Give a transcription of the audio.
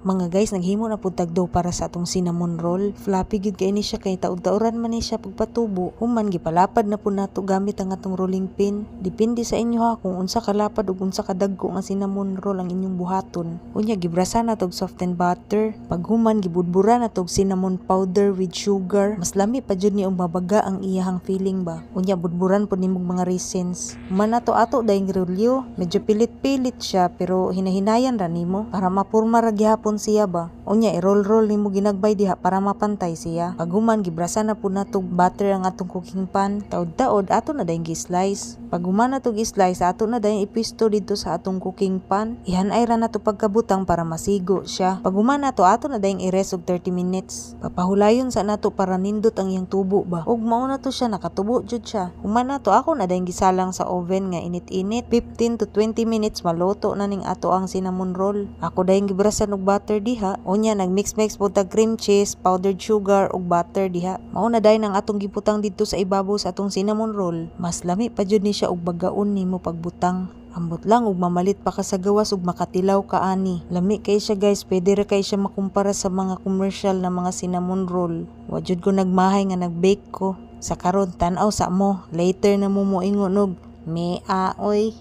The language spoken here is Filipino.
Mga guys, naghimo na pud tagdo para sa atong cinnamon roll. Floppy gid kay ni siya kay taud-tauran man ni siya pagpatubo. Human gipalapad na pud nato gamit ang atong rolling pin. Depende sa inyo ha kung unsa kalapad ug unsa kadagko nga cinnamon roll ang inyong buhaton. Unya gibrasa na tog softened butter. Pag human gibudbura na tog cinnamon powder with sugar. Mas lami pa jud ni mabaga ang iyahang feeling ba. Unya budburan pud nimong mga raisins. Human nato ato daing rolyo. Medyo pilit-pilit siya pero hinahinayan ra nimo para mapurma ra gyapon siya ba. Unya i-roll-roll nimo ginagbay diha para mapantay siya. Paghuman gibrasa na pud nato butter ang atong cooking pan. Taod-taod ato na dayon gi-slice. Paghuman nato gi-slice ato na dayon ipisto dito sa atong cooking pan. Ihanay ra nato pagkabutang para masigo siya. Paghuman nato ato na dayon i-rest og 30 minutes. Papahulayon sa nato para nindot ang iyang tubo ba. Ug mao na to siya nakatubo jud siya. Human nato ako na dayon gisalang sa oven nga init-init 15 to 20 minutes maluto na ning ato ang cinnamon roll. Ako dayon gibrasan og butter diha. Unya nagmix-mix pud tag cream cheese, powdered sugar ug butter diha. Mao na dayon ang atong gibutang didto sa ibabaw sa atong cinnamon roll. Mas lami pa jud ni siya og bagaon nimo pagbutang. Ambot lang ug mamalit pa ka sa gawas ug makatilaw ka ani. Lami kay siya guys, pwede ra kay siya makumpara sa mga commercial na mga cinnamon roll. Wa jud ko nagmahay nga nagbake ko. Sa karon tan-aw sa mo, later na mo moingon og mea oy.